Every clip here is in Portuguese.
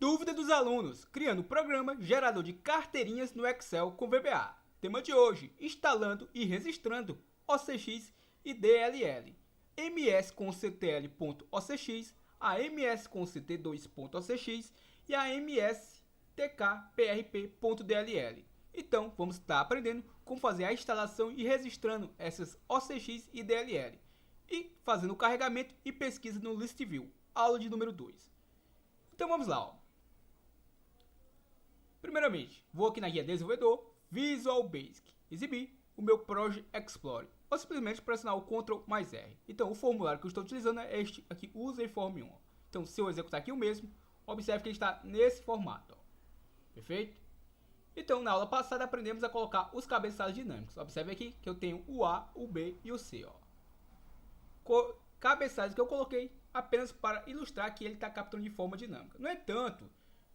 Dúvida dos alunos, criando programa gerador de carteirinhas no Excel com VBA. Tema de hoje, instalando e registrando OCX e DLL. MS com CTL.OCX, a MS com CT2.OCX e a MS TKPRP.DLL. Então, vamos estar aprendendo como fazer a instalação e registrando essas OCX e DLL. E fazendo o carregamento e pesquisa no ListView, aula de número 2. Então vamos lá, ó. Primeiramente, vou aqui na guia desenvolvedor, Visual Basic, exibir o meu Project Explorer, ou simplesmente pressionar o Ctrl mais R. Então o formulário que eu estou utilizando é este aqui, Userform 1. Então se eu executar aqui o mesmo, observe que ele está nesse formato, ó. Perfeito? Então na aula passada aprendemos a colocar os cabeçalhos dinâmicos. Observe aqui que eu tenho o A, o B e o C, ó. Cabeçalhos que eu coloquei apenas para ilustrar que ele está capturando de forma dinâmica. No entanto,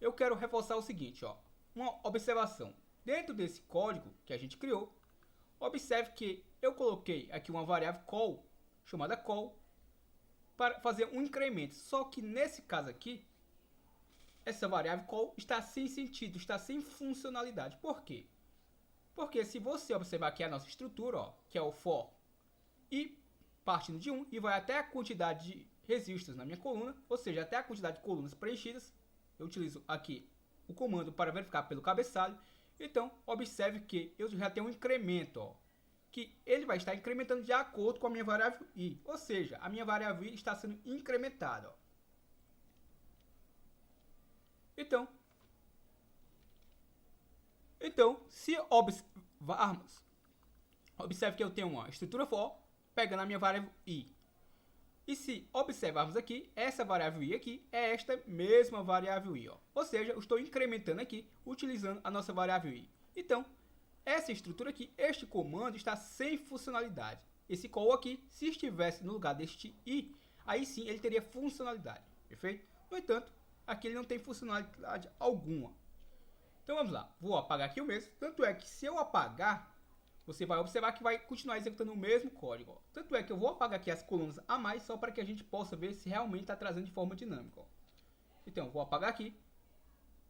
eu quero reforçar o seguinte, ó. Uma observação. Dentro desse código que a gente criou, observe que eu coloquei aqui uma variável call, chamada call, para fazer um incremento. Só que nesse caso aqui, essa variável call está sem sentido, está sem funcionalidade. Por quê? Porque se você observar aqui a nossa estrutura, ó, que é o for, e partindo de 1 e vai até a quantidade de registros na minha coluna, ou seja, até a quantidade de colunas preenchidas, eu utilizo aqui o comando para verificar pelo cabeçalho. Então, observe que eu já tenho um incremento, ó, que ele vai estar incrementando de acordo com a minha variável i, ou seja, a minha variável i está sendo incrementada, ó. Então, se observarmos, observe que eu tenho uma estrutura for pegando a minha variável i. E se observarmos aqui, essa variável i aqui é esta mesma variável i, ó. Ou seja, eu estou incrementando aqui utilizando a nossa variável i. Então, essa estrutura aqui, este comando está sem funcionalidade. Esse call aqui, se estivesse no lugar deste i, aí sim ele teria funcionalidade, perfeito? No entanto, aqui ele não tem funcionalidade alguma. Então vamos lá, vou apagar aqui o mesmo. Tanto é que se eu apagar, você vai observar que vai continuar executando o mesmo código, ó. Tanto é que eu vou apagar aqui as colunas a mais, só para que a gente possa ver se realmente está trazendo de forma dinâmica, ó. Então, vou apagar aqui.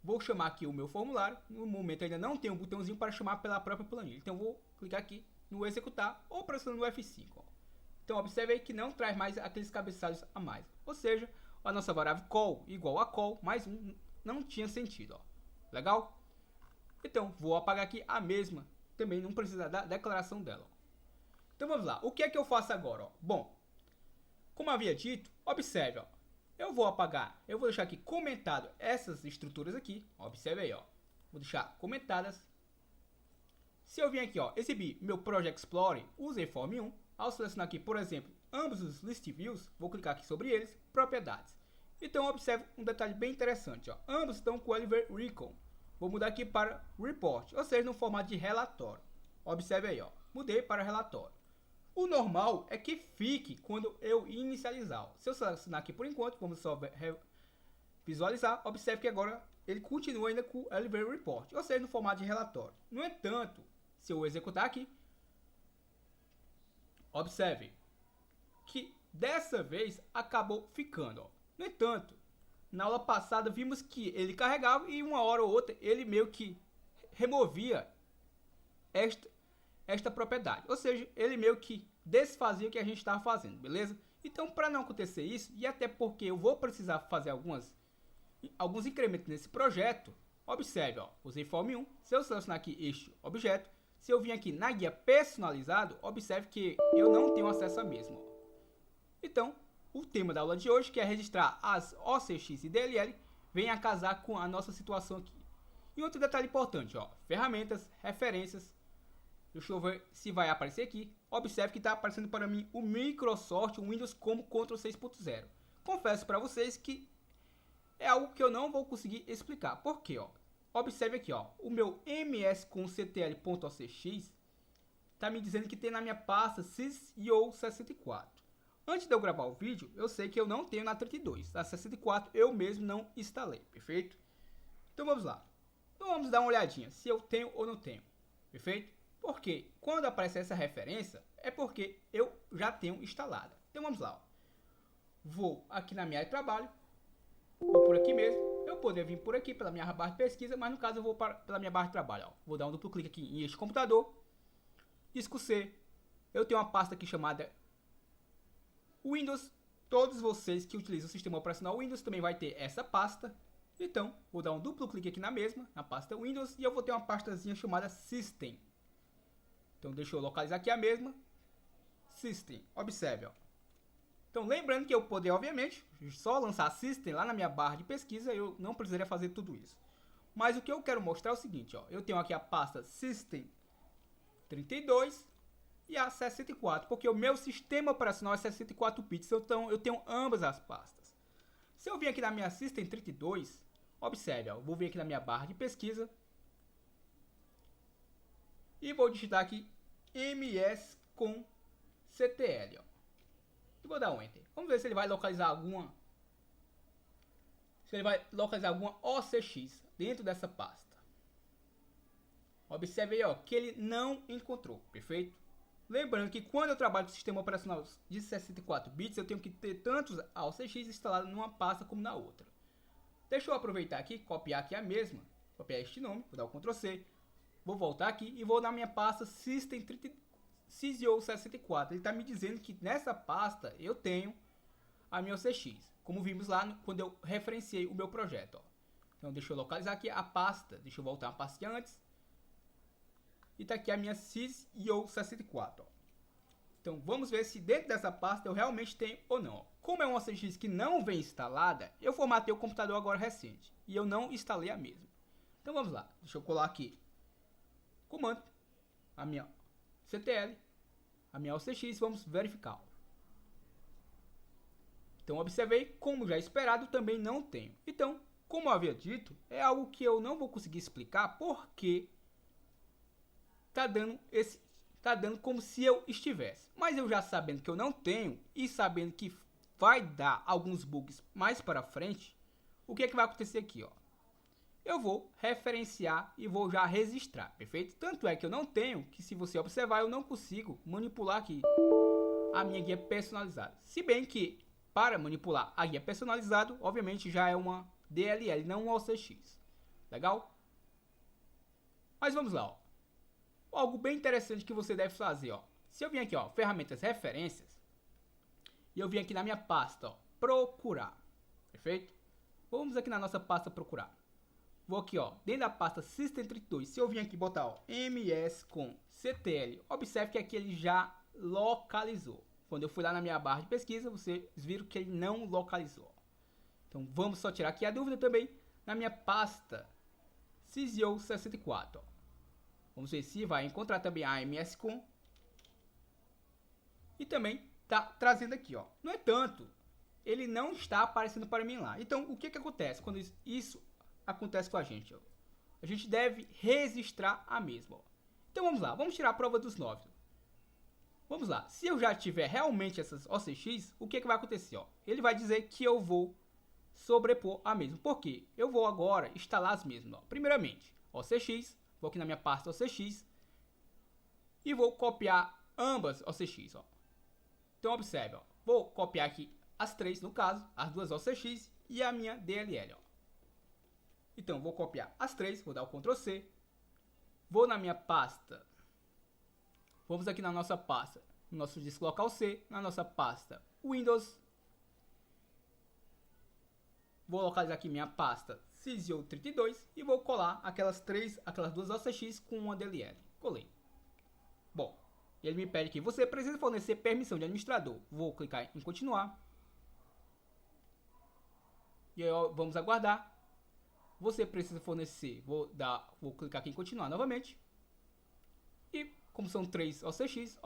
Vou chamar aqui o meu formulário. No momento ainda não tem um botãozinho para chamar pela própria planilha. Então, vou clicar aqui no executar ou pressionando o F5, ó. Então, observe aí que não traz mais aqueles cabeçalhos a mais. Ou seja, a nossa variável call igual a call mais um não tinha sentido, ó. Legal? Então, vou apagar aqui a mesma. Também não precisa da declaração dela. Então vamos lá. O que é que eu faço agora, ó? Bom, como havia dito, observe, ó. Eu vou apagar, eu vou deixar aqui comentado essas estruturas aqui. Observe aí, ó. Vou deixar comentadas. Se eu vim aqui, ó, exibir meu Project Explorer, Userform 1, ao selecionar aqui, por exemplo, ambos os list views, vou clicar aqui sobre eles, propriedades. Então observe um detalhe bem interessante, ó. Ambos estão com o Oliver Recon. Vou mudar aqui para Report, ou seja, no formato de relatório. Observe aí, ó. Mudei para relatório. O normal é que fique quando eu inicializar. Se eu selecionar aqui por enquanto, vamos só visualizar, observe que agora ele continua ainda com o Oliver Report, ou seja, no formato de relatório. No entanto, se eu executar aqui, observe que dessa vez acabou ficando, ó. No entanto, na aula passada vimos que ele carregava e uma hora ou outra ele meio que removia esta propriedade. Ou seja, ele meio que desfazia o que a gente estava fazendo, beleza? Então, para não acontecer isso, e até porque eu vou precisar fazer alguns incrementos nesse projeto, observe, ó, usei Form 1, se eu selecionar aqui este objeto, se eu vim aqui na guia personalizado, observe que eu não tenho acesso a mesmo, ó. Então, o tema da aula de hoje, que é registrar as OCX e DLL, vem a casar com a nossa situação aqui. E outro detalhe importante, ó, ferramentas, referências. Deixa eu ver se vai aparecer aqui. Observe que está aparecendo para mim o Microsoft Windows como Ctrl 6.0. Confesso para vocês que é algo que eu não vou conseguir explicar. Por quê, ó? Observe aqui, ó, o meu ms com ctl.ocx está me dizendo que tem na minha pasta sysio64. Antes de eu gravar o vídeo, eu sei que eu não tenho na 32. A 64 eu mesmo não instalei, perfeito? Então vamos lá. Então vamos dar uma olhadinha se eu tenho ou não tenho, perfeito? Porque quando aparece essa referência, é porque eu já tenho instalada. Então vamos lá, ó. Vou aqui na minha área de trabalho, vou por aqui mesmo, eu Eu poderia vir por aqui pela minha barra de pesquisa, mas no caso eu vou pela minha barra de trabalho. Ó. Vou dar um duplo clique aqui em este computador. Disco C. Eu tenho uma pasta aqui chamada Windows. Todos vocês que utilizam o sistema operacional Windows também vai ter essa pasta. Então, vou dar um duplo clique aqui na mesma, na pasta Windows, e eu vou ter uma pastazinha chamada System. Então, deixa eu localizar aqui a mesma. System. Observe, ó. Então, lembrando que eu poderia, obviamente, só lançar System lá na minha barra de pesquisa, eu não precisaria fazer tudo isso. Mas o que eu quero mostrar é o seguinte, ó. Eu tenho aqui a pasta System 32 e a 64, porque o meu sistema operacional é 64 bits, então eu tenho ambas as pastas. Se eu vir aqui na minha System 32, observe, ó, vou vir aqui na minha barra de pesquisa e vou digitar aqui ms com ctl, ó, e vou dar um enter. Vamos ver se ele vai localizar alguma OCX dentro dessa pasta. Observe aí, ó, que ele não encontrou, perfeito? Lembrando que quando eu trabalho com sistema operacional de 64 bits, eu tenho que ter tantos OCX instalados numa pasta como na outra. Deixa eu aproveitar aqui, copiar aqui a mesma, copiar este nome, vou dar o Ctrl C, vou voltar aqui e vou na minha pasta System 64. Ele está me dizendo que nessa pasta eu tenho a minha OCX, como vimos lá quando eu referenciei o meu projeto. Ó. Então deixa eu localizar aqui a pasta, deixa eu voltar uma pastinha antes. E está aqui a minha SysIO64. Então vamos ver se dentro dessa pasta eu realmente tenho ou não. Ó. Como é uma OCX que não vem instalada, eu formatei o computador agora recente. E eu não instalei a mesma. Então vamos lá. Deixa eu colar aqui. Comando. A minha CTL. A minha OCX. Vamos verificar. Então observei, como já esperado, também não tenho. Então, como eu havia dito, é algo que eu não vou conseguir explicar porque tá dando como se eu estivesse. Mas eu já sabendo que eu não tenho e sabendo que vai dar alguns bugs mais para frente, o que é que vai acontecer aqui, ó? Eu vou referenciar e vou já registrar, perfeito? Tanto é que eu não tenho, que se você observar, eu não consigo manipular aqui a minha guia personalizada. Se bem que para manipular a guia personalizada, obviamente já é uma DLL, não uma OCX. Legal? Mas vamos lá, ó. Algo bem interessante que você deve fazer, ó. Se eu vim aqui, ó, ferramentas referências, e eu vim aqui na minha pasta, ó, procurar, perfeito? Vamos aqui na nossa pasta procurar. Vou aqui, ó, dentro da pasta System 32, se eu vim aqui botar, ó, ms com ctl, observe que aqui ele já localizou. Quando eu fui lá na minha barra de pesquisa, vocês viram que ele não localizou. Então vamos só tirar aqui a dúvida também na minha pasta SysIO64, ó. Vamos ver se vai encontrar também a MS-COM. E também está trazendo aqui, ó. No entanto, ele não está aparecendo para mim lá. Então, o que acontece quando isso acontece com a gente? Ó? A gente deve registrar a mesma. Ó. Então, vamos lá. Vamos tirar a prova dos 9. Vamos lá. Se eu já tiver realmente essas OCX, o que vai acontecer? Ó? Ele vai dizer que eu vou sobrepor a mesma. Por quê? Eu vou agora instalar as mesmas. Ó. Primeiramente, OCX. Vou aqui na minha pasta OCX e vou copiar ambas OCX, ó. Então observe, ó. Vou copiar aqui as três, no caso, as duas OCX e a minha DLL, ó. Então vou copiar as três, vou dar o Ctrl C. Vou na minha pasta. Vamos aqui na nossa pasta, no nosso disco local C, na nossa pasta Windows. Vou localizar aqui minha pasta SysIO32 e vou colar aquelas duas OCX com uma DLL. Colei. Bom, ele me pede que você precisa fornecer permissão de administrador. Vou clicar em continuar. E aí vamos aguardar. Você precisa fornecer. Vou clicar aqui em continuar novamente. E como são três OCX,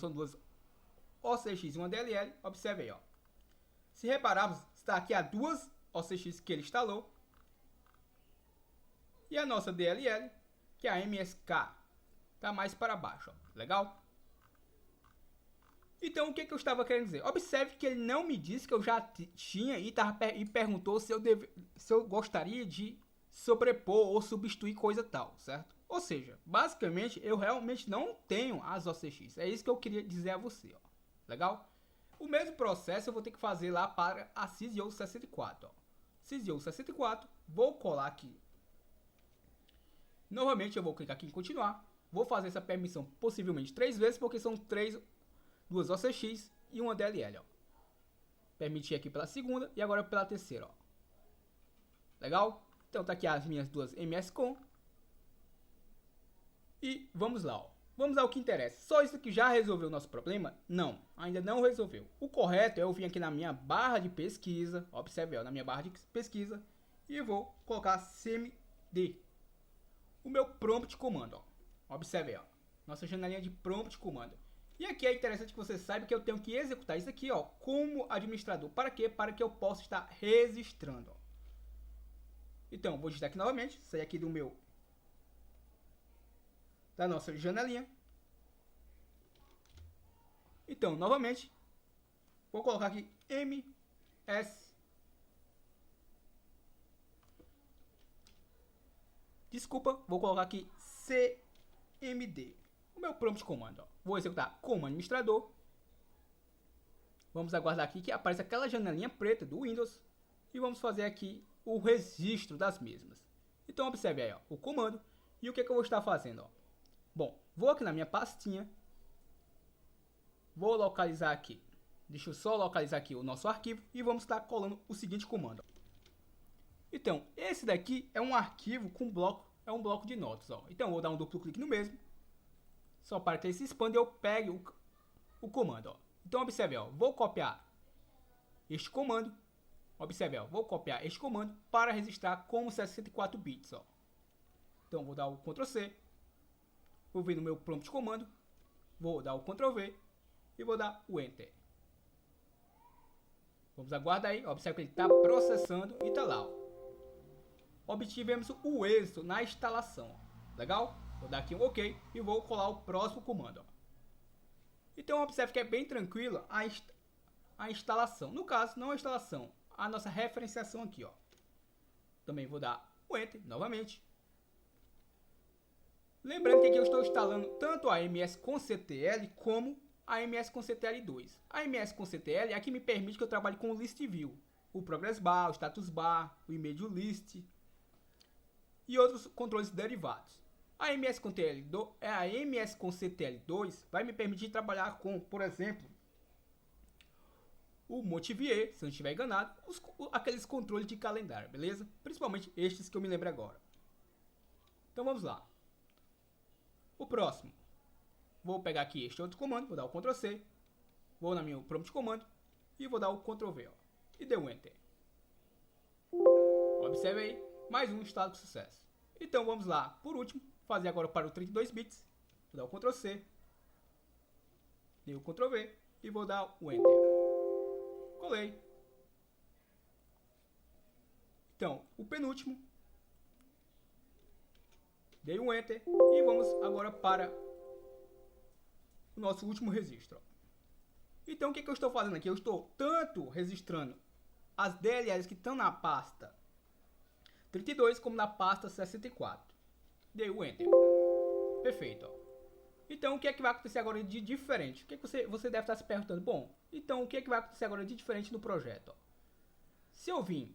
são duas OCX e uma DLL, observe aí, ó. Se repararmos, está aqui as duas OCX que ele instalou. E a nossa DLL, que é a MSK, está mais para baixo, ó. Legal? Então, o que eu estava querendo dizer? Observe que ele não me disse que eu já tinha e perguntou se eu gostaria de sobrepor ou substituir coisa tal, certo? Ou seja, basicamente, eu realmente não tenho as OCX. É isso que eu queria dizer a você, ó. Legal? O mesmo processo eu vou ter que fazer lá para a SysIO64, ó. Sysio64, vou colar aqui. Novamente eu vou clicar aqui em continuar. Vou fazer essa permissão possivelmente 3 vezes, porque são 2 OCX e uma DLL, ó. Permitir aqui pela segunda e agora pela terceira, ó. Legal? Então tá aqui as minhas duas MS-COM. E vamos lá, ó. Vamos ao que interessa. Só isso aqui já resolveu o nosso problema? Não, ainda não resolveu. O correto é eu vir aqui na minha barra de pesquisa, observe, ó, na minha barra de pesquisa, e vou colocar cmd, o meu prompt comando, ó. Observe, ó, nossa janelinha de prompt comando. E aqui é interessante que você saiba que eu tenho que executar isso aqui, ó, como administrador. Para quê? Para que eu possa estar registrando, ó. Então, vou digitar aqui novamente, sair aqui da nossa janelinha. Então, novamente, vou colocar aqui ms. Desculpa, vou colocar aqui cmd, o meu prompt comando, ó. Vou executar como administrador. Vamos aguardar aqui que apareça aquela janelinha preta do Windows e vamos fazer aqui o registro das mesmas. Então observe aí, ó, o comando e o que eu vou estar fazendo, ó. Bom, vou aqui na minha pastinha, vou localizar aqui, deixa eu só localizar aqui o nosso arquivo e vamos estar colando o seguinte comando, ó. Então, esse daqui é um arquivo com bloco, é um bloco de notas, ó. Então eu vou dar um duplo clique no mesmo, só para que ele se expanda e eu pegue o comando, ó. Então observe, ó, vou copiar este comando, observe, ó, vou copiar este comando para registrar como 64 bits, ó. Então vou dar o Ctrl C, vou vir no meu prompt comando, vou dar o Ctrl V e vou dar o Enter. Vamos aguardar aí, observe que ele está processando e está lá, ó. Obtivemos o êxito na instalação, ó. Legal? Vou dar aqui um OK e vou colar o próximo comando, ó. Então observe que é bem tranquilo a instalação. No caso, não a instalação, a nossa referenciação aqui, ó. Também vou dar o Enter novamente. Lembrando que aqui eu estou instalando tanto a MS com CTL como a MS com CTL2. A MS com CTL é a que me permite que eu trabalhe com o List View, o Progress Bar, o Status Bar, o Image List e outros controles derivados. A MS com CTL2 vai me permitir trabalhar com, por exemplo, o Motivier, se eu não estiver enganado, aqueles controles de calendário, beleza? Principalmente estes que eu me lembro agora. Então vamos lá. O próximo, vou pegar aqui este outro comando, vou dar o Ctrl C, vou na minha prompt comando e vou dar o Ctrl V, ó, e dei um Enter. Observe aí, mais um instalado com sucesso. Então vamos lá, por último, fazer agora para o 32 bits, vou dar o Ctrl C, dei o Ctrl V e vou dar o Enter. Colei. Então, o penúltimo, dei um Enter e vamos agora para o nosso último registro. Então o que eu estou fazendo aqui? Eu estou tanto registrando as DLLs que estão na pasta 32 como na pasta 64. Dei o Enter. Perfeito. Ó. Então o que é que vai acontecer agora de diferente? O que, é que você deve estar se perguntando? Bom, então o que é que vai acontecer agora de diferente no projeto? Ó? Se eu vim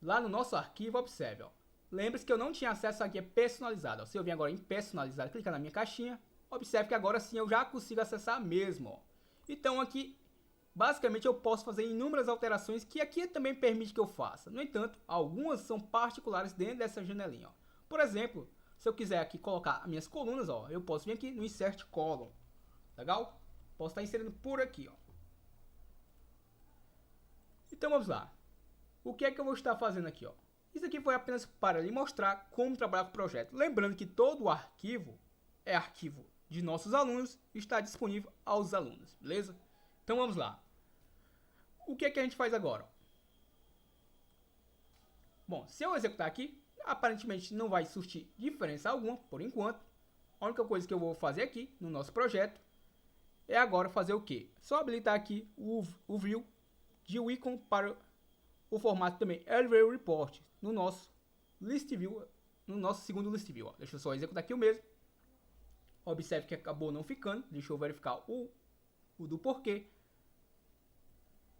lá no nosso arquivo, observe, ó. Lembre-se que eu não tinha acesso à guia personalizada. Ó. Se eu vim agora em personalizar, clicar na minha caixinha, observe que agora sim eu já consigo acessar mesmo. Ó. Então aqui, basicamente eu posso fazer inúmeras alterações que aqui também permite que eu faça. No entanto, algumas são particulares dentro dessa janelinha. Ó. Por exemplo, se eu quiser aqui colocar as minhas colunas, ó, eu posso vir aqui no Insert Column. Legal? Posso estar inserindo por aqui. Ó. Então vamos lá. O que é que eu vou estar fazendo aqui? Ó? Isso aqui foi apenas para lhe mostrar como trabalhar com o projeto. Lembrando que todo o arquivo é arquivo de nossos alunos e está disponível aos alunos, beleza? Então vamos lá. O que é que a gente faz agora? Bom, se eu executar aqui, aparentemente não vai surtir diferença alguma, por enquanto. A única coisa que eu vou fazer aqui no nosso projeto é agora fazer o quê? Só habilitar aqui o view de Wicom para o formato também Elevate Report no nosso List View, no nosso segundo List View. Ó. Deixa eu só executar aqui o mesmo. Observe que acabou não ficando. Deixa eu verificar o do porquê.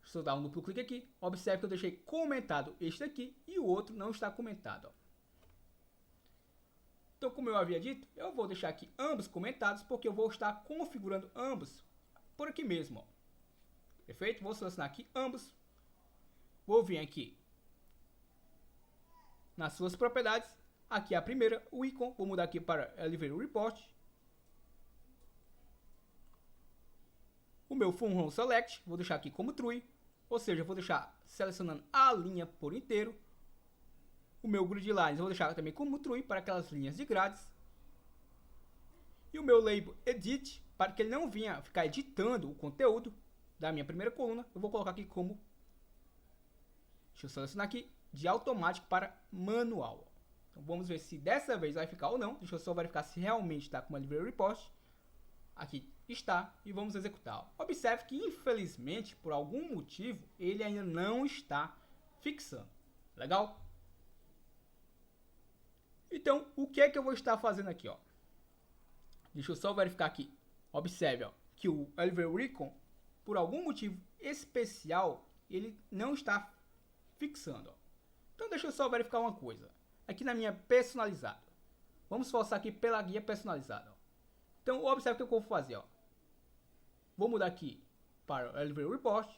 Se eu dar um duplo clique aqui, observe que eu deixei comentado este aqui e o outro não está comentado. Ó. Então, como eu havia dito, eu vou deixar aqui ambos comentados, porque eu vou estar configurando ambos por aqui mesmo. Ó. Perfeito? Vou selecionar aqui ambos. Vou vir aqui nas suas propriedades. Aqui a primeira, o ícone. Vou mudar aqui para Elevate Report. O meu From Select, vou deixar aqui como True. Ou seja, vou deixar selecionando a linha por inteiro. O meu Grid Lines, eu vou deixar também como True para aquelas linhas de grades. E o meu Label Edit, para que ele não venha ficar editando o conteúdo da minha primeira coluna, eu vou colocar aqui como... Deixa eu selecionar aqui, de automático para manual. Então vamos ver se dessa vez vai ficar ou não. Deixa eu só verificar se realmente está com uma Library Report. Aqui está e vamos executar. Observe que infelizmente, por algum motivo, ele ainda não está fixando. Legal? Então, o que é que eu vou estar fazendo aqui, ó? Deixa eu só verificar aqui. Observe, ó, que o Elevate Recon, por algum motivo especial, ele não está fixando, ó. Então, deixa eu só verificar uma coisa. Aqui na minha personalizada. Vamos forçar aqui pela guia personalizada, ó. Então, observe o que eu vou fazer, ó. Vou mudar aqui para o Elevate Report,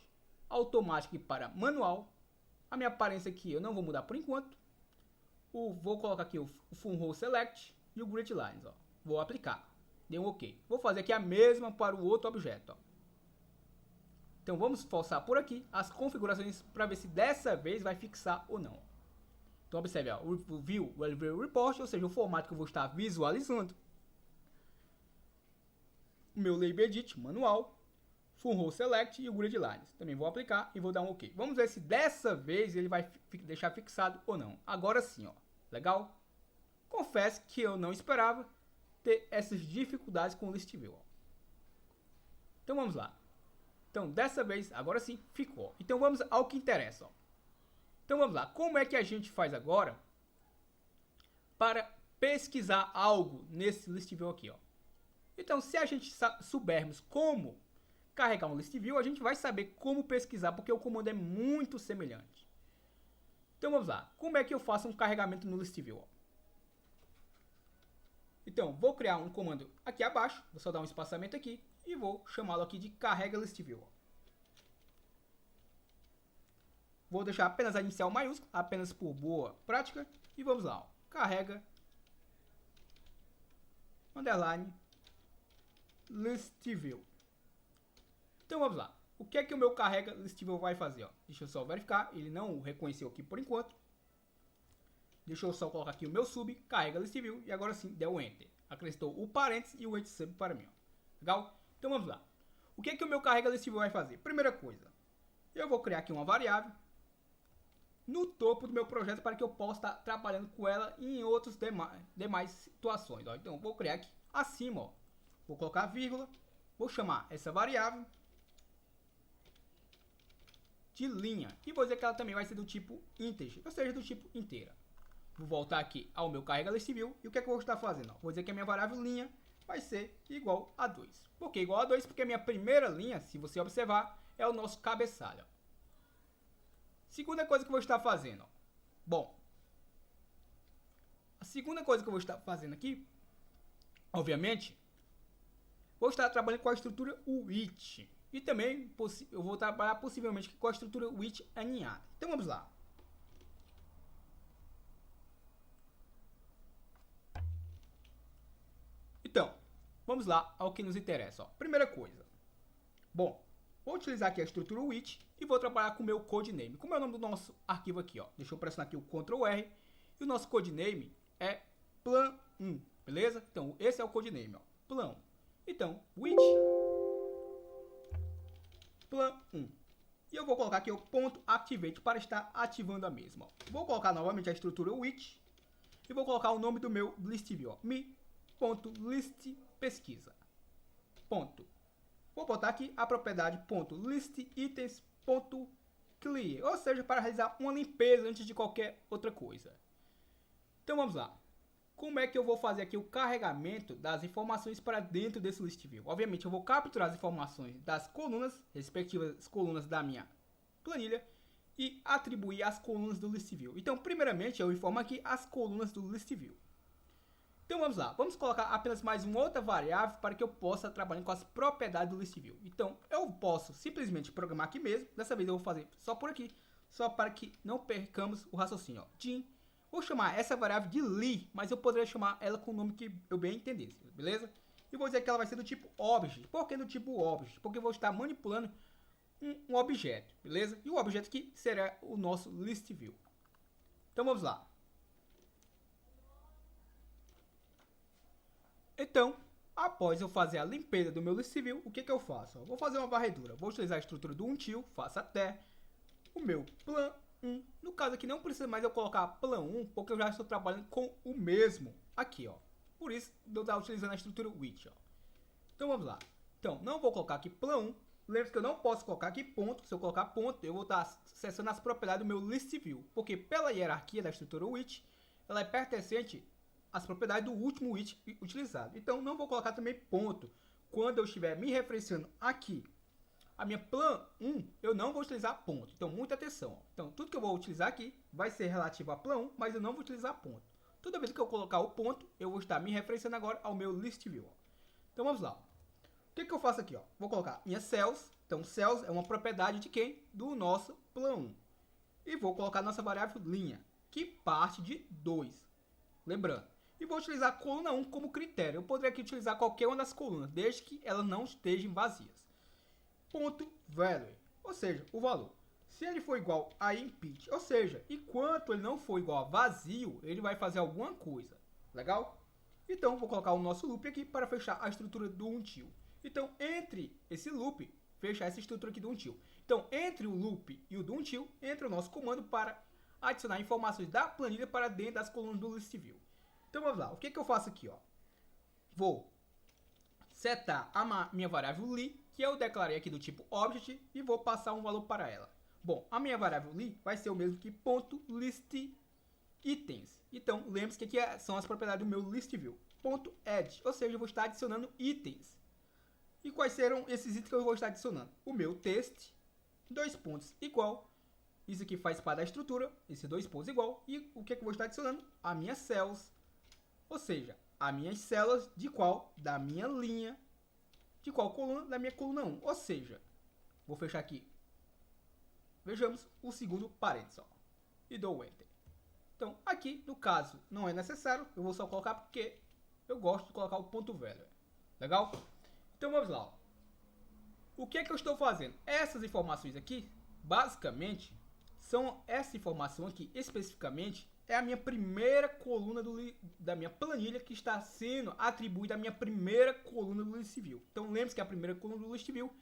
automático para manual. A minha aparência aqui eu não vou mudar por enquanto. Vou colocar aqui o From Select e o Grid Lines, ó. Vou aplicar. Deu um OK. Vou fazer aqui a mesma para o outro objeto, ó. Então vamos forçar por aqui as configurações para ver se dessa vez vai fixar ou não. Então observe, ó, o View, o Elevate Report, ou seja, o formato que eu vou estar visualizando. O meu Label Edit manual, From Select e o Grid Lines. Também vou aplicar e vou dar um OK. Vamos ver se dessa vez ele vai deixar fixado ou não. Agora sim, ó. Legal? Confesso que eu não esperava ter essas dificuldades com o List View, ó. Então vamos lá. Então dessa vez, agora sim, ficou. Então vamos ao que interessa, ó. Então vamos lá. Como é que a gente faz agora para pesquisar algo nesse List View aqui, ó? Então, se a gente soubermos como carregar um List View, a gente vai saber como pesquisar, porque o comando é muito semelhante. Então, vamos lá. Como é que eu faço um carregamento no List View? Ó? Então, vou criar um comando aqui abaixo, vou só dar um espaçamento aqui, e vou chamá-lo aqui de carrega List View. Ó. Vou deixar apenas a inicial maiúscula, apenas por boa prática, e vamos lá. Ó. Carrega, underline, List View. Então vamos lá. O que é que o meu carrega List View vai fazer? Ó? Deixa eu só verificar. Ele não reconheceu aqui por enquanto. Deixa eu só colocar aqui o meu sub, carrega List View e agora sim deu o Enter. Acrescentou o parênteses e o Enter sub para mim. Ó. Legal? Então vamos lá. O que é que o meu carrega List View vai fazer? Primeira coisa, eu vou criar aqui uma variável no topo do meu projeto para que eu possa estar trabalhando com ela em outras demais situações. Ó. Então vou criar aqui acima, ó. Vou colocar vírgula, vou chamar essa variável de linha e vou dizer que ela também vai ser do tipo integer, ou seja, do tipo inteira. Vou voltar aqui ao meu carrega List View e o que é que eu vou estar fazendo? Ó? Vou dizer que a minha variável linha vai ser igual a 2. Por que igual a 2? Porque a minha primeira linha, se você observar, é o nosso cabeçalho. Ó. Segunda coisa que eu vou estar fazendo. Ó. Bom, a segunda coisa que eu vou estar fazendo aqui, obviamente, vou estar trabalhando com a estrutura with. E também eu vou trabalhar possivelmente com a estrutura with aninhada. Então vamos lá. Então, vamos lá ao que nos interessa. Ó. Primeira coisa. Bom, vou utilizar aqui a estrutura with e vou trabalhar com o meu codename. Como é o nome do nosso arquivo aqui? Ó? Deixa eu pressionar aqui o Ctrl R. E o nosso codename é plan1. Beleza? Então, esse é o codename. Ó. Plan1. Então, with plan1. E eu vou colocar aqui o ponto activate para estar ativando a mesma. Ó. Vou colocar novamente a estrutura with e vou colocar o nome do meu list view. Me.listPesquisa. Ponto. Vou botar aqui a propriedade .listItens.clear, ou seja, para realizar uma limpeza antes de qualquer outra coisa. Então vamos lá. Como é que eu vou fazer aqui o carregamento das informações para dentro desse list view? Obviamente eu vou capturar as informações das colunas, respectivas colunas da minha planilha e atribuir as colunas do list view. Então, primeiramente, eu informo aqui as colunas do list view. Então vamos lá, vamos colocar apenas mais uma outra variável para que eu possa trabalhar com as propriedades do list view. Então eu posso simplesmente programar aqui mesmo, dessa vez eu vou fazer só por aqui, só para que não percamos o raciocínio. Din, vou chamar essa variável de li, mas eu poderia chamar ela com o nome que eu bem entendesse, beleza? E vou dizer que ela vai ser do tipo object. Por que do tipo object? Porque eu vou estar manipulando um objeto, beleza? E o objeto aqui será o nosso list view. Então vamos lá. Então, após eu fazer a limpeza do meu list view, o que eu faço? Eu vou fazer uma varredura. Vou utilizar a estrutura do until, faço até o meu plan 1. No caso aqui não precisa mais eu colocar plan 1, porque eu já estou trabalhando com o mesmo aqui, ó. Por isso, eu estou utilizando a estrutura with, ó. Então vamos lá. Então, não vou colocar aqui plan 1. Lembre-se que eu não posso colocar aqui ponto. Se eu colocar ponto, eu vou estar acessando as propriedades do meu list view. Porque pela hierarquia da estrutura with, ela é pertencente as propriedades do último it utilizado. Então, não vou colocar também ponto. Quando eu estiver me referenciando aqui, a minha plan 1, eu não vou utilizar ponto. Então, muita atenção. Ó. Então, tudo que eu vou utilizar aqui vai ser relativo a plan 1, mas eu não vou utilizar ponto. Toda vez que eu colocar o ponto, eu vou estar me referenciando agora ao meu list view. Ó. Então, vamos lá. O que eu faço aqui? Ó? Vou colocar minha cells. Então, cells é uma propriedade de quem? Do nosso plan 1. E vou colocar nossa variável linha, que parte de 2. Lembrando. E vou utilizar a coluna 1 como critério. Eu poderia aqui utilizar qualquer uma das colunas, desde que elas não estejam vazias. Ponto value, ou seja, o valor. Se ele for igual a empty, ou seja, enquanto ele não for igual a vazio, ele vai fazer alguma coisa. Legal? Então, vou colocar o nosso loop aqui para fechar a estrutura do until. Então, entre esse loop, fechar essa estrutura aqui do until. Então, entre o loop e o do until, entra o nosso comando para adicionar informações da planilha para dentro das colunas do list view. Então vamos lá, o que eu faço aqui? Ó? Vou setar a minha variável li, que eu declarei aqui do tipo object, e vou passar um valor para ela. Bom, a minha variável li vai ser o mesmo que ponto list itens. Então, lembre-se que aqui são as propriedades do meu list view. Ponto add, ou seja, eu vou estar adicionando itens. E quais serão esses itens que eu vou estar adicionando? O meu test, 2 pontos igual. Isso aqui faz parte da estrutura, esse 2 pontos igual. E o que eu vou estar adicionando? A minha cells. Ou seja, as minhas células de qual? Da minha linha. De qual coluna? Da minha coluna 1. Ou seja, vou fechar aqui. Vejamos o segundo parênteses. Ó, e dou Enter. Então, aqui, no caso, não é necessário. Eu vou só colocar porque eu gosto de colocar o ponto velho. Legal? Então, vamos lá. Ó. O que eu estou fazendo? Essas informações aqui, basicamente, são essa informação aqui, especificamente, é a minha primeira coluna da minha planilha que está sendo atribuída à minha primeira coluna do list view. Então lembre-se que a primeira coluna do list view,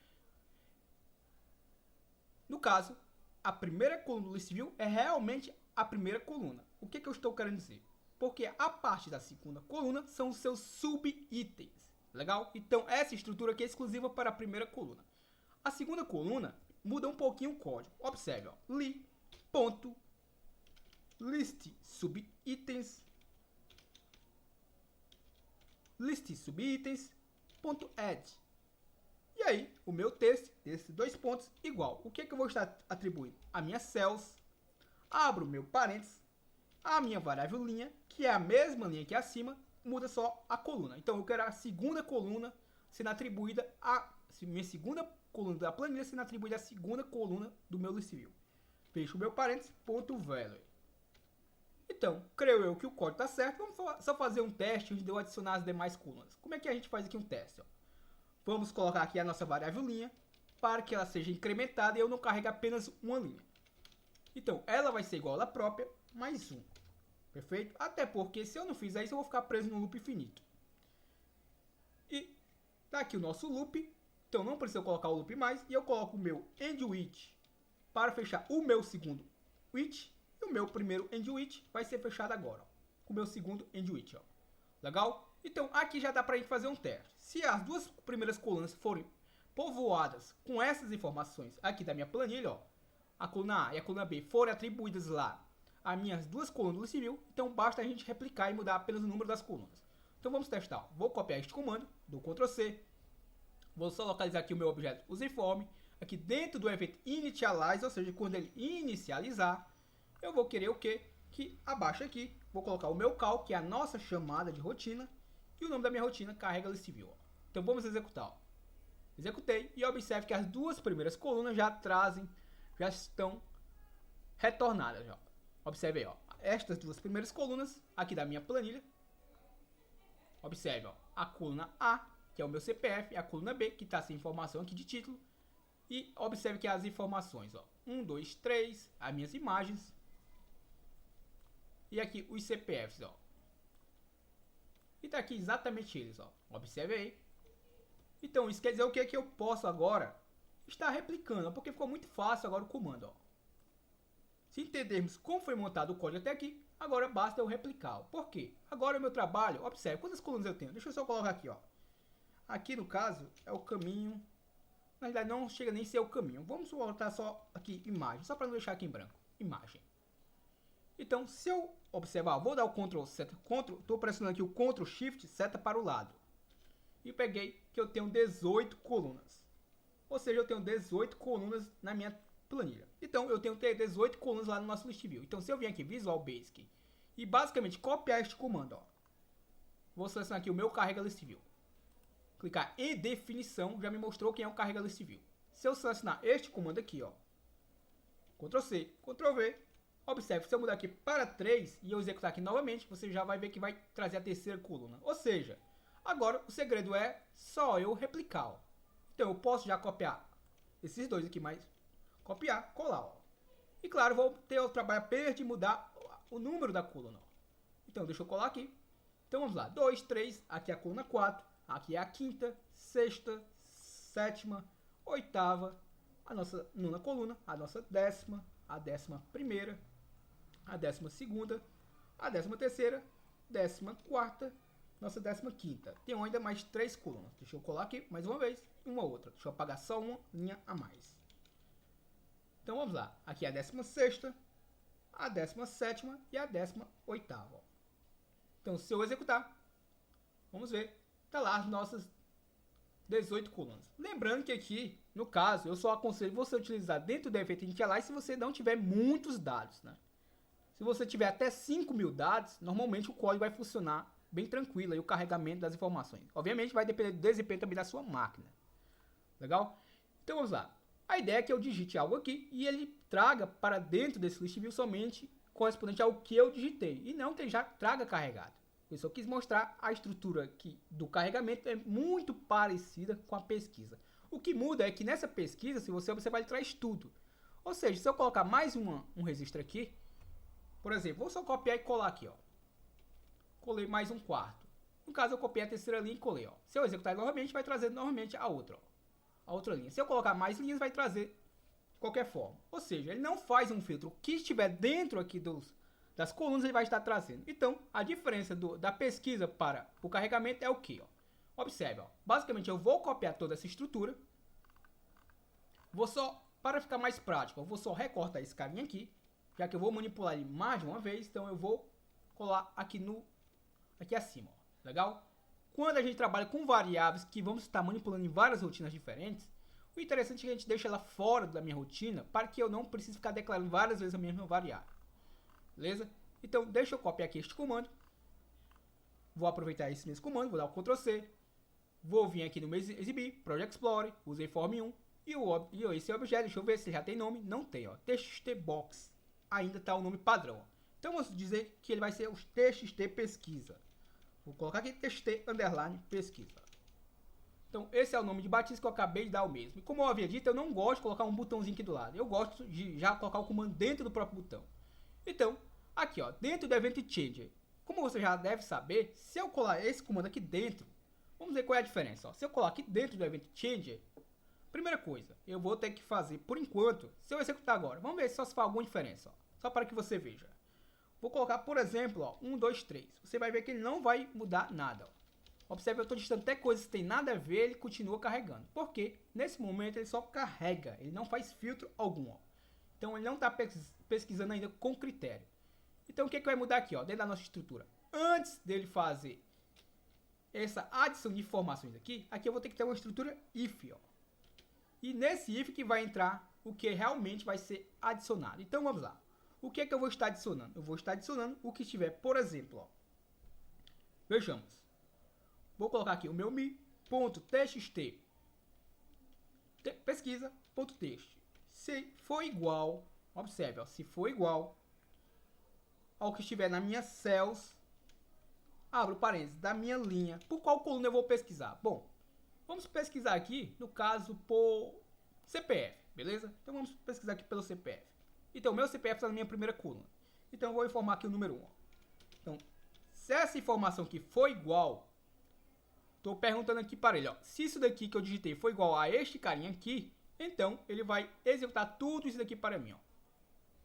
no caso, a primeira coluna do list view é realmente a primeira coluna. O que eu estou querendo dizer? Porque a parte da segunda coluna são os seus sub-itens. Legal? Então essa estrutura aqui é exclusiva para a primeira coluna. A segunda coluna muda um pouquinho o código. Observe, ó, li, ponto, list subitens, ponto add. E aí, o meu texto, desses 2 pontos, igual. O que eu vou estar atribuindo? A minha cells, abro o meu parênteses, a minha variável linha, que é a mesma linha que acima, muda só a coluna. Então, eu quero a segunda coluna sendo atribuída a minha segunda coluna da planilha sendo atribuída à segunda coluna do meu list view. Fecho o meu parênteses, ponto value. Então, creio eu que o código está certo. Vamos só fazer um teste onde eu adicionar as demais colunas. Como é que a gente faz aqui um teste? Ó? Vamos colocar aqui a nossa variável linha para que ela seja incrementada e eu não carregue apenas uma linha. Então, ela vai ser igual a ela própria, mais 1. Perfeito? Até porque se eu não fizer isso, eu vou ficar preso no loop infinito. E tá aqui o nosso loop. Então, não precisa colocar o loop mais. E eu coloco o meu end with para fechar o meu segundo with. E o meu primeiro end with vai ser fechado agora, ó, com o meu segundo end with, ó. Legal? Então, aqui já dá pra gente fazer um teste. Se as duas primeiras colunas forem povoadas com essas informações aqui da minha planilha, ó, a coluna A e a coluna B forem atribuídas lá as minhas duas colunas do list view, então basta a gente replicar e mudar apenas o número das colunas. Então, vamos testar. Ó. Vou copiar este comando, dou Ctrl C, vou só localizar aqui o meu objeto userform, aqui dentro do evento initialize, ou seja, quando ele inicializar, eu vou querer o quê? Que abaixo aqui, vou colocar o meu call, que é a nossa chamada de rotina, e o nome da minha rotina, carrega list view. Ó. Então vamos executar. Ó. Executei e observe que as duas primeiras colunas já estão retornadas. Ó. Observe aí, ó. Estas duas primeiras colunas aqui da minha planilha. Observe, ó, a coluna A, que é o meu CPF, e a coluna B, que está sem informação aqui de título. E observe que as informações, ó, 1, 2, 3, as minhas imagens. E aqui os CPFs, ó. E tá aqui exatamente eles, ó. Observe aí. Então, isso quer dizer o que? Que eu posso agora estar replicando, porque ficou muito fácil agora o comando, ó. Se entendermos como foi montado o código até aqui, agora basta eu replicar. Por quê? Agora o meu trabalho, observe, quantas colunas eu tenho? Deixa eu só colocar aqui, ó. Aqui no caso é o caminho. Na verdade não chega nem a ser o caminho. Vamos botar só aqui imagem, só para não deixar aqui em branco. Imagem. Então, se eu observar, vou dar o Ctrl seta, estou pressionando aqui o Ctrl Shift seta para o lado. E peguei que eu tenho 18 colunas. Ou seja, eu tenho 18 colunas na minha planilha. Então, eu tenho que ter 18 colunas lá no nosso list view. Então, se eu vier aqui Visual Basic e basicamente copiar este comando, ó. Vou selecionar aqui o meu carrega list view. Clicar em definição, já me mostrou quem é o carrega list view. Se eu selecionar este comando aqui, ó. Ctrl C, Ctrl V. Observe, se eu mudar aqui para 3 e eu executar aqui novamente, você já vai ver que vai trazer a terceira coluna. Ou seja, agora o segredo é só eu replicar, ó. Então, eu posso já copiar esses dois aqui, mas copiar, colar, ó. E claro, vou ter o trabalho apenas de mudar o número da coluna, ó. Então, deixa eu colar aqui. Então, vamos lá. 2, 3, aqui é a coluna 4, aqui é a quinta, sexta, sétima, oitava, a nossa nona coluna, a nossa décima, a 11ª, a 12ª, a 13ª, 14ª, nossa 15ª. Tem ainda mais 3 colunas. Deixa eu colar aqui mais uma vez e uma outra. Deixa eu apagar só uma linha a mais. Então vamos lá. Aqui é a 16ª, a 17ª e a 18ª. Então se eu executar, vamos ver, tá lá as nossas 18 colunas. Lembrando que aqui, no caso, eu só aconselho você utilizar dentro do evento initialize se você não tiver muitos dados, né? Se você tiver até 5.000 dados, normalmente o código vai funcionar bem tranquilo, aí o carregamento das informações. Obviamente vai depender do desempenho também da sua máquina. Legal? Então vamos lá. A ideia é que eu digite algo aqui e ele traga para dentro desse list view somente correspondente ao que eu digitei. E não que ele já traga carregado. Eu só quis mostrar a estrutura aqui do carregamento é muito parecida com a pesquisa. O que muda é que nessa pesquisa, se você observar, ele traz tudo. Ou seja, se eu colocar mais um registro aqui, por exemplo, vou só copiar e colar aqui, ó. Colei mais um quarto. No caso, eu copiei a terceira linha e colei, ó. Se eu executar novamente, vai trazer novamente a outra, ó. A outra linha. Se eu colocar mais linhas, vai trazer de qualquer forma. Ou seja, ele não faz um filtro. O que estiver dentro aqui das colunas, ele vai estar trazendo. Então, a diferença da pesquisa para o carregamento é o que, ó. Observe, ó. Basicamente, eu vou copiar toda essa estrutura. Vou só, para ficar mais prático, eu vou só recortar esse carinha aqui. Já que eu vou manipular ele mais de uma vez, então eu vou colar aqui acima, ó. Legal? Quando a gente trabalha com variáveis que vamos estar manipulando em várias rotinas diferentes, o interessante é que a gente deixa ela fora da minha rotina para que eu não precise ficar declarando várias vezes a mesma variável. Beleza? Então, deixa eu copiar aqui este comando. Vou aproveitar esse mesmo comando, vou dar o Ctrl C. Vou vir aqui no meu exibir, Project Explorer, usei form 1 e esse objeto, deixa eu ver se já tem nome. Não tem, ó. TXT Box. Ainda está o nome padrão, ó. Então, vamos dizer que ele vai ser o TXT Pesquisa. Vou colocar aqui TXT underline pesquisa. Então, esse é o nome de batismo que eu acabei de dar o mesmo. E como eu havia dito, eu não gosto de colocar um botãozinho aqui do lado. Eu gosto de já colocar o comando dentro do próprio botão. Então, aqui, ó, dentro do Event Changer, como você já deve saber, se eu colar esse comando aqui dentro, vamos ver qual é a diferença, ó. Se eu colar aqui dentro do Event Changer, primeira coisa, eu vou ter que fazer, por enquanto, se eu executar agora, vamos ver se faz alguma diferença, ó, só para que você veja. Vou colocar, por exemplo, ó, 1, 2, 3. Você vai ver que ele não vai mudar nada, ó. Observe, eu estou digitando até coisas que tem nada a ver, ele continua carregando. Por quê? Nesse momento ele só carrega, ele não faz filtro algum, ó. Então ele não está pesquisando ainda com critério. Então o que vai mudar aqui, ó, dentro da nossa estrutura? Antes dele fazer essa adição de informações aqui eu vou ter que ter uma estrutura if, ó. E nesse if que vai entrar o que realmente vai ser adicionado. Então vamos lá. O que é que eu vou estar adicionando? Eu vou estar adicionando o que estiver, por exemplo, ó. Vejamos. Vou colocar aqui o meu mi.txt. Pesquisa.txt. Se for igual, observe, ó, se for igual ao que estiver na minha cells, abro parênteses, da minha linha. Por qual coluna eu vou pesquisar? Bom, vamos pesquisar aqui, no caso, por CPF, beleza? Então vamos pesquisar aqui pelo CPF. Então, o meu CPF está na minha primeira coluna. Então, eu vou informar aqui o número 1. Então, se essa informação aqui for igual, estou perguntando aqui para ele, ó, se isso daqui que eu digitei for igual a este carinha aqui, então ele vai executar tudo isso daqui para mim, ó.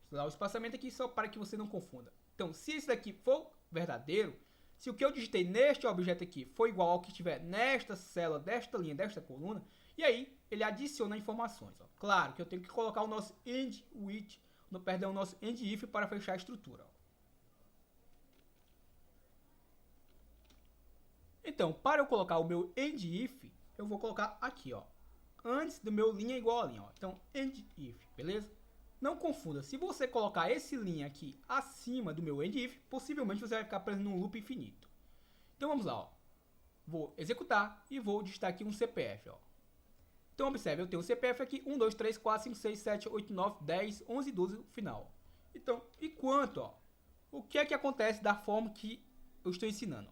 Vou dar o espaçamento aqui só para que você não confunda. Então, se isso daqui for verdadeiro, se o que eu digitei neste objeto aqui for igual ao que estiver nesta célula, desta linha, desta coluna, e aí ele adiciona informações, ó. Claro que eu tenho que colocar o nosso end with, o nosso end if para fechar a estrutura, ó. Então, para eu colocar o meu end if, eu vou colocar aqui, ó, antes do meu linha igual a linha, ó. Então, end if, beleza? Não confunda, se você colocar esse linha aqui acima do meu end if, possivelmente você vai ficar preso num loop infinito. Então vamos lá, ó. Vou executar e vou digitar aqui um CPF, ó. Então observe, eu tenho um CPF aqui, 1, 2, 3, 4, 5, 6, 7, 8, 9, 10, 11, 12 no final. Então, enquanto, ó, o que é que acontece da forma que eu estou ensinando?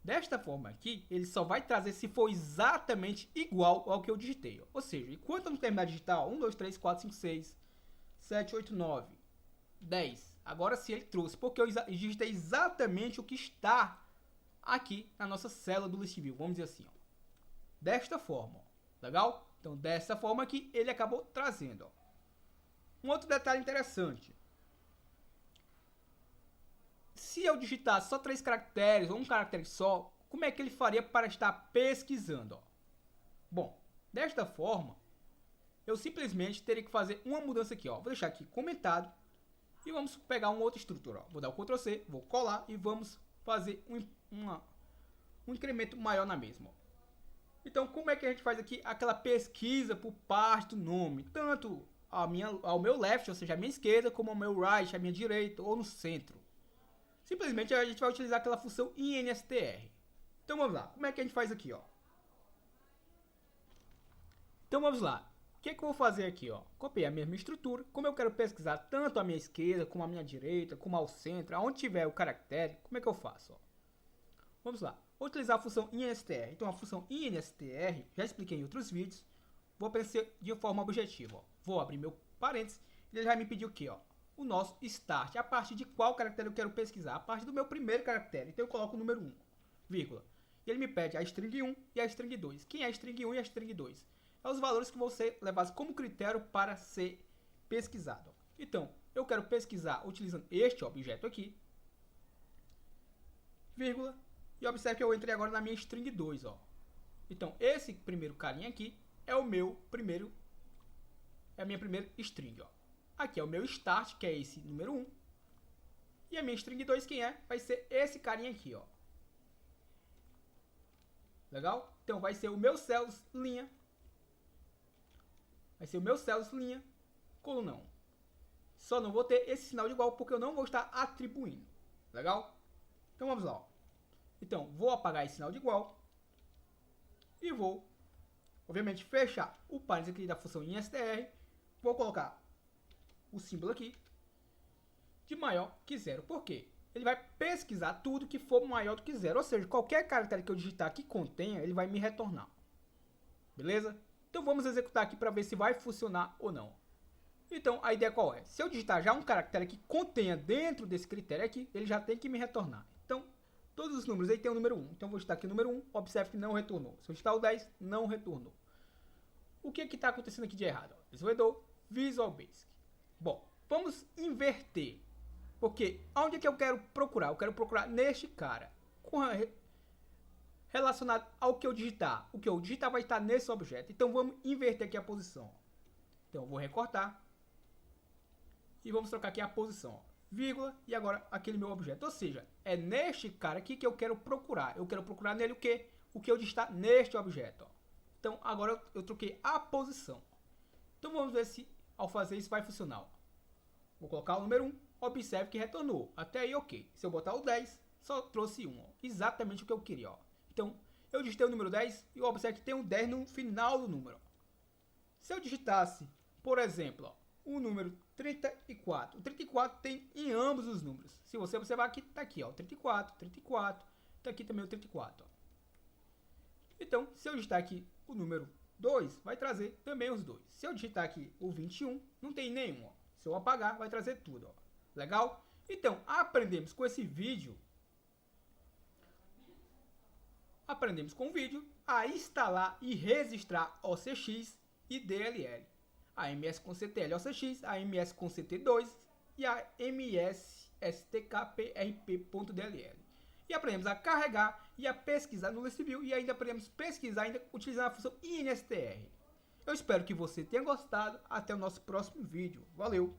Desta forma aqui, ele só vai trazer se for exatamente igual ao que eu digitei, ó. Ou seja, enquanto eu não terminar de digitar, ó, 1, 2, 3, 4, 5, 6, 7, 8, 9, 10. Agora sim ele trouxe, porque eu digitei exatamente o que está aqui na nossa célula do list view. Vamos dizer assim, ó. Desta forma, ó. Legal? Então, dessa forma aqui, ele acabou trazendo, ó. Um outro detalhe interessante. Se eu digitasse só 3 caracteres ou um caractere só, como é que ele faria para estar pesquisando, ó? Bom, desta forma, eu simplesmente teria que fazer uma mudança aqui, ó. Vou deixar aqui comentado e vamos pegar uma outra estrutura, ó. Vou dar o Ctrl C, vou colar e vamos fazer um incremento maior na mesma, ó. Então, como é que a gente faz aqui aquela pesquisa por parte do nome? Tanto ao meu left, ou seja, a minha esquerda, como ao meu right, a minha direita, ou no centro. Simplesmente a gente vai utilizar aquela função instr. Então vamos lá, como é que a gente faz aqui, ó? Então vamos lá. O que é que eu vou fazer aqui, ó? Copiei a mesma estrutura. Como eu quero pesquisar tanto a minha esquerda, como a minha direita, como ao centro, aonde tiver o caractere, como é que eu faço, ó? Vamos lá. Vou utilizar a função instr. Então a função instr, já expliquei em outros vídeos, vou aparecer de forma objetiva, ó. Vou abrir meu parênteses e ele vai me pedir o quê, ó? O nosso start. A partir de qual caractere eu quero pesquisar? A partir do meu primeiro caractere. Então eu coloco o número 1, vírgula. E ele me pede a string 1 e a string 2. Quem é a string 1 e a string 2? É os valores que vão ser levados como critério para ser pesquisado. Então, eu quero pesquisar utilizando este objeto aqui, vírgula, e observe que eu entrei agora na minha string 2, ó. Então, esse primeiro carinha aqui é o meu primeiro, é a minha primeira string, ó. Aqui é o meu start, que é esse número 1. E a minha string 2, quem é? Vai ser esse carinha aqui, ó. Legal? Então, vai ser o meu cells linha. Vai ser o meu cells linha, coluna 1. Só não vou ter esse sinal de igual porque eu não vou estar atribuindo. Legal? Então, vamos lá, ó. Então, vou apagar esse sinal de igual. E vou, obviamente, fechar o parênteses aqui da função instr. Vou colocar o símbolo aqui de maior que 0. Por quê? Ele vai pesquisar tudo que for maior do que 0. Ou seja, qualquer caractere que eu digitar que contenha, ele vai me retornar. Beleza? Então vamos executar aqui para ver se vai funcionar ou não. Então a ideia qual é? Se eu digitar já um caractere que contenha dentro desse critério aqui, ele já tem que me retornar. Então, todos os números aí tem o número 1. Então vou digitar aqui o número 1, observe que não retornou. Se eu digitar o 10, não retornou. O que está acontecendo aqui de errado? Desenvolvedor, Visual Basic. Bom, vamos inverter. Porque onde é que eu quero procurar? Eu quero procurar neste cara. Relacionado ao que eu digitar. O que eu digitar vai estar nesse objeto. Então vamos inverter aqui a posição. Então eu vou recortar. E vamos trocar aqui a posição. Vírgula e agora aquele meu objeto. Ou seja, é neste cara aqui que eu quero procurar. Eu quero procurar nele o quê? O que eu digitar neste objeto. Ó. Então agora eu troquei a posição. Então vamos ver se ao fazer isso vai funcionar. Ó. Vou colocar o número 1, observe que retornou. Até aí ok. Se eu botar o 10, só trouxe 1. Ó. Exatamente o que eu queria. Ó. Então eu digitei o número 10 e observe que tem um 10 no final do número. Se eu digitasse, por exemplo, ó, o número 34. O 34 tem em ambos os números. Se você observar aqui, tá aqui, ó, 34, 34. Tá aqui também o 34, ó. Então, se eu digitar aqui o número 2, vai trazer também os dois. Se eu digitar aqui o 21, não tem nenhum, ó. Se eu apagar, vai trazer tudo, ó. Legal? Então, aprendemos com esse vídeo. Aprendemos com o vídeo a instalar e registrar OCX e DLL. A MS com CTL OCX, a MS com CT2 e a MS STKPRP.dll. E aprendemos a carregar e a pesquisar no ListView e ainda aprendemos a pesquisar ainda utilizando a função INSTR. Eu espero que você tenha gostado. Até o nosso próximo vídeo. Valeu!